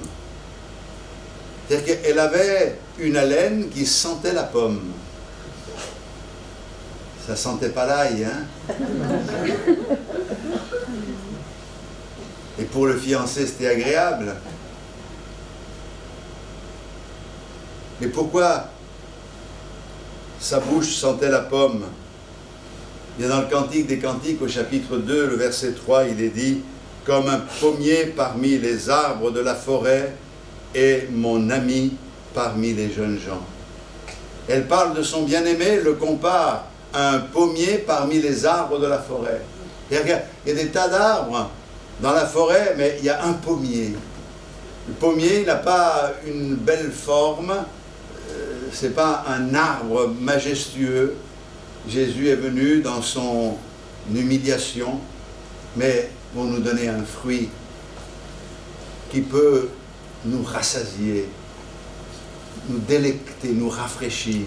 S2: C'est-à-dire qu'elle avait une haleine qui sentait la pomme. Ça sentait pas l'ail, hein? Et pour le fiancé, c'était agréable. Mais pourquoi sa bouche sentait la pomme? Bien, dans le Cantique des Cantiques, au chapitre 2, le verset 3, il est dit « Comme un pommier parmi les arbres de la forêt est mon ami parmi les jeunes gens. » Elle parle de son bien-aimé, le compare à un pommier parmi les arbres de la forêt. Il y a des tas d'arbres dans la forêt, mais il y a un pommier. Le pommier, il n'a pas une belle forme, ce n'est pas un arbre majestueux. Jésus est venu dans son humiliation, mais pour nous donner un fruit qui peut nous rassasier, nous délecter, nous rafraîchir.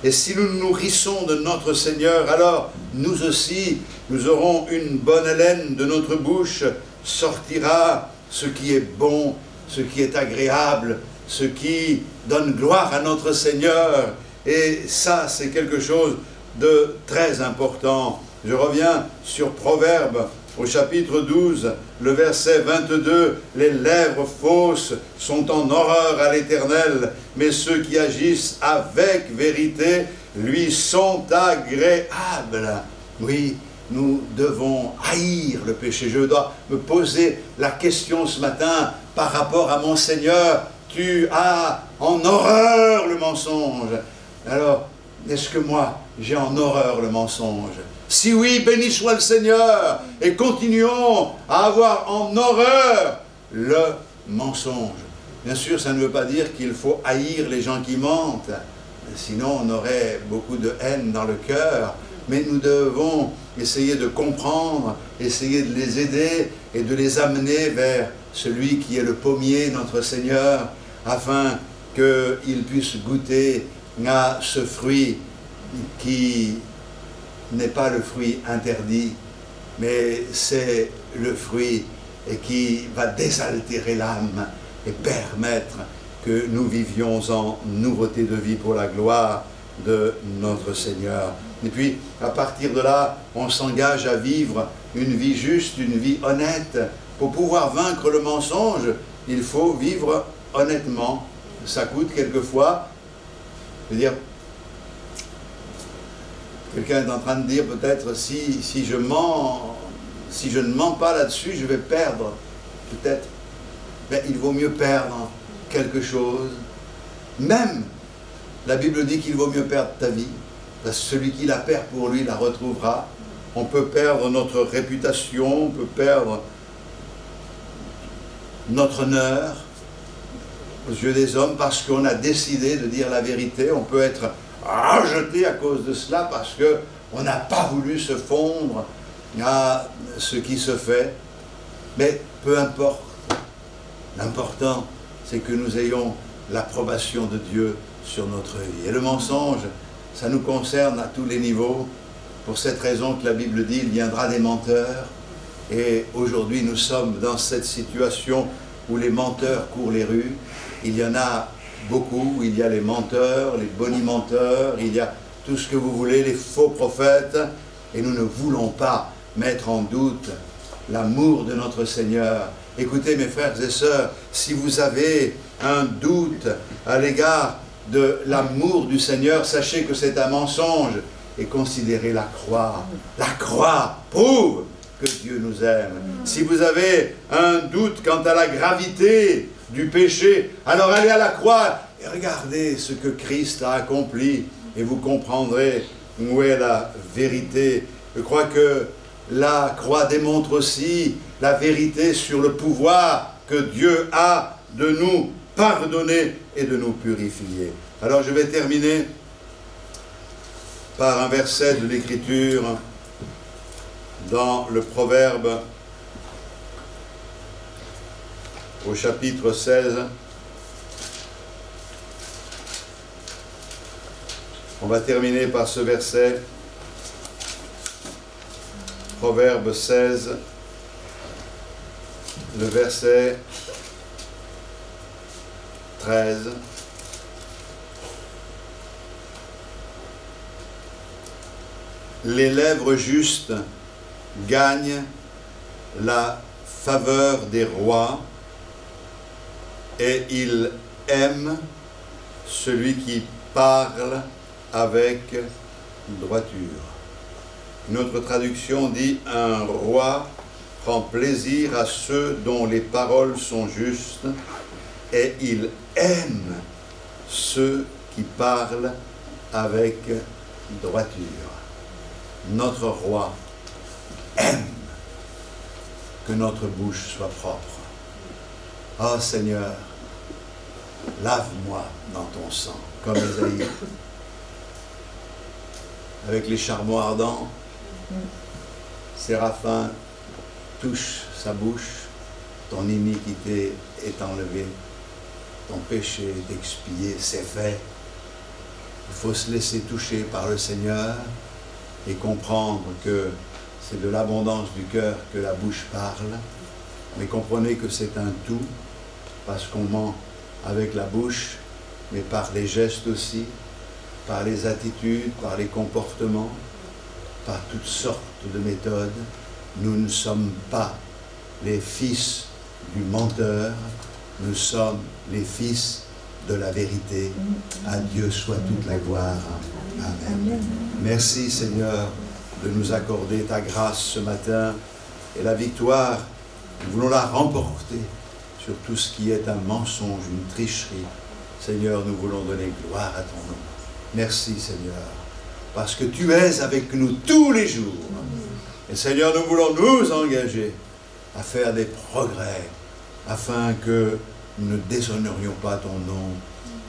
S2: Et si nous nous nourrissons de notre Seigneur, alors nous aussi, nous aurons une bonne haleine de notre bouche, sortira ce qui est bon, ce qui est agréable, ce qui donne gloire à notre Seigneur. Et ça, c'est quelque chose de très important. Je reviens sur Proverbes, au chapitre 12, le verset 22, « Les lèvres fausses sont en horreur à l'Éternel, mais ceux qui agissent avec vérité lui sont agréables. » Oui, nous devons haïr le péché. Je dois me poser la question ce matin par rapport à mon Seigneur. Tu as en horreur le mensonge. Alors, est-ce que moi, j'ai en horreur le mensonge? Si oui, béni soit le Seigneur et continuons à avoir en horreur le mensonge. Bien sûr, ça ne veut pas dire qu'il faut haïr les gens qui mentent, sinon on aurait beaucoup de haine dans le cœur, mais nous devons essayer de comprendre, essayer de les aider et de les amener vers celui qui est le pommier, notre Seigneur, afin qu'ils puissent goûter à ce fruit qui n'est pas le fruit interdit, mais c'est le fruit qui va désaltérer l'âme et permettre que nous vivions en nouveauté de vie pour la gloire de notre Seigneur. Et puis, à partir de là, on s'engage à vivre une vie juste, une vie honnête. Pour pouvoir vaincre le mensonge, il faut vivre honnêtement. Ça coûte quelquefois, je veux dire, quelqu'un est en train de dire peut-être si je mens, si je ne mens pas là-dessus, je vais perdre. Peut-être. Mais il vaut mieux perdre quelque chose. Même, la Bible dit qu'il vaut mieux perdre ta vie. Parce que celui qui la perd pour lui la retrouvera. On peut perdre notre réputation, on peut perdre notre honneur aux yeux des hommes parce qu'on a décidé de dire la vérité. On peut être rejeté à cause de cela parce qu'on n'a pas voulu se fondre à ce qui se fait. Mais peu importe. L'important, c'est que nous ayons l'approbation de Dieu sur notre vie. Et le mensonge, ça nous concerne à tous les niveaux. pour cette raison que la Bible dit, il viendra des menteurs. Et aujourd'hui, nous sommes dans cette situation où les menteurs courent les rues. Il y en a beaucoup, il y a les menteurs, les bonimenteurs, il y a tout ce que vous voulez, les faux prophètes. Et nous ne voulons pas mettre en doute l'amour de notre Seigneur. Écoutez mes frères et sœurs, si vous avez un doute à l'égard de l'amour du Seigneur, sachez que c'est un mensonge et considérez la croix. La croix prouve que Dieu nous aime. Si vous avez un doute quant à la gravité du péché, alors allez à la croix et regardez ce que Christ a accompli et vous comprendrez où est la vérité. Je crois que la croix démontre aussi la vérité sur le pouvoir que Dieu a de nous pardonner et de nous purifier. Alors je vais terminer par un verset de l'Écriture dans le Proverbe au chapitre 16. On va terminer par ce verset, Proverbe 16, le verset 13. Les lèvres justes gagnent la faveur des rois et ils aiment celui qui parle avec droiture. Une autre traduction dit « Un roi prend plaisir à ceux dont les paroles sont justes et il aime ceux qui parlent avec droiture. » Notre roi aime que notre bouche soit propre. Oh Seigneur, lave-moi dans ton sang, comme Ésaïe. Avec les charbons ardents, Séraphin touche sa bouche, ton iniquité est enlevée, ton péché est expié, c'est fait. Il faut se laisser toucher par le Seigneur et comprendre que c'est de l'abondance du cœur que la bouche parle, mais comprenez que c'est un tout, parce qu'on ment avec la bouche, mais par les gestes aussi, par les attitudes, par les comportements, par toutes sortes de méthodes. Nous ne sommes pas les fils du menteur, nous sommes les fils de la vérité. À Dieu soit toute la gloire. Amen. Merci Seigneur de nous accorder ta grâce ce matin et la victoire. Nous voulons la remporter sur tout ce qui est un mensonge, une tricherie. Seigneur, nous voulons donner gloire à ton nom. Merci Seigneur, parce que tu es avec nous tous les jours. Et Seigneur, nous voulons nous engager à faire des progrès afin que nous ne déshonorions pas ton nom.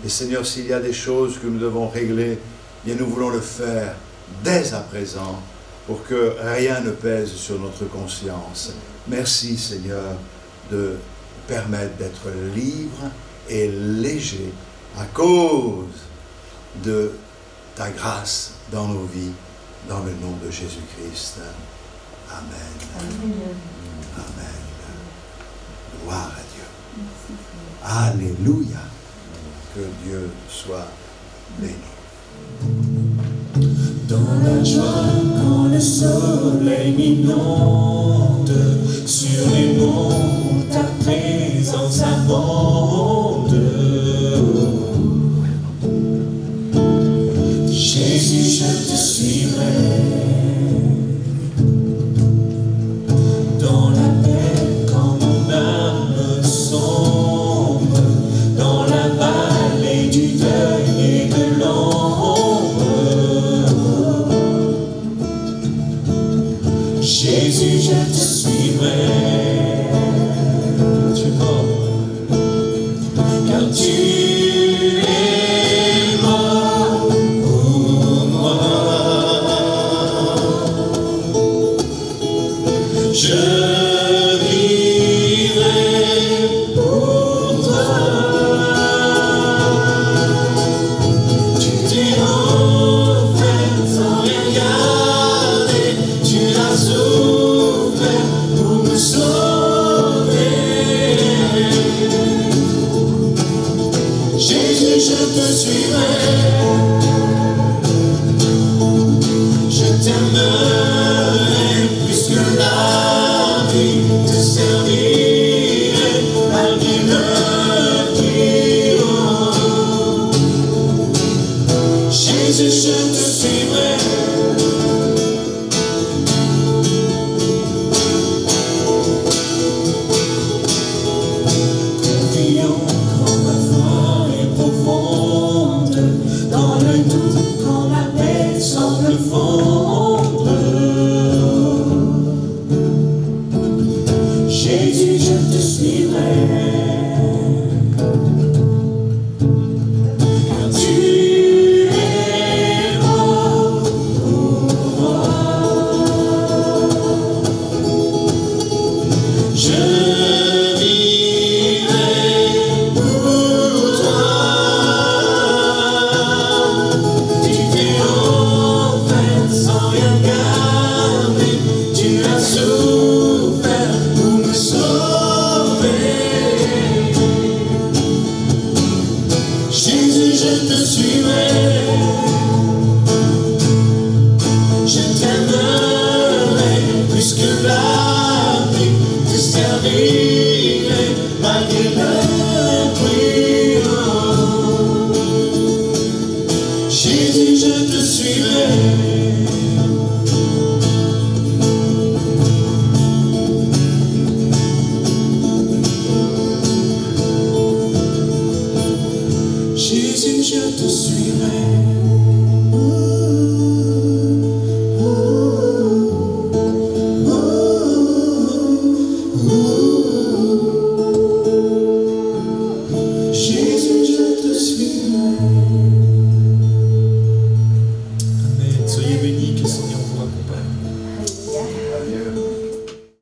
S2: Et Seigneur, s'il y a des choses que nous devons régler, bien nous voulons le faire dès à présent pour que rien ne pèse sur notre conscience. Merci Seigneur de permettre d'être libre et léger à cause de ta grâce dans nos vies, dans le nom de Jésus-Christ. Amen. Amen. Amen. Gloire à Dieu. Alléluia. Que Dieu soit béni.
S3: Dans la joie, quand le soleil m'inonde, sur les monts où ta présence abonde. Jésus, je te suivrai. Dans la paix, quand mon âme sombre, dans la vallée du deuil et de l'ombre. Jésus, je te suivrai. Tu m'aimes, car tu es mort pour moi. Je vivrai pour toi. Tu t'es offert sans rien je te suivrai.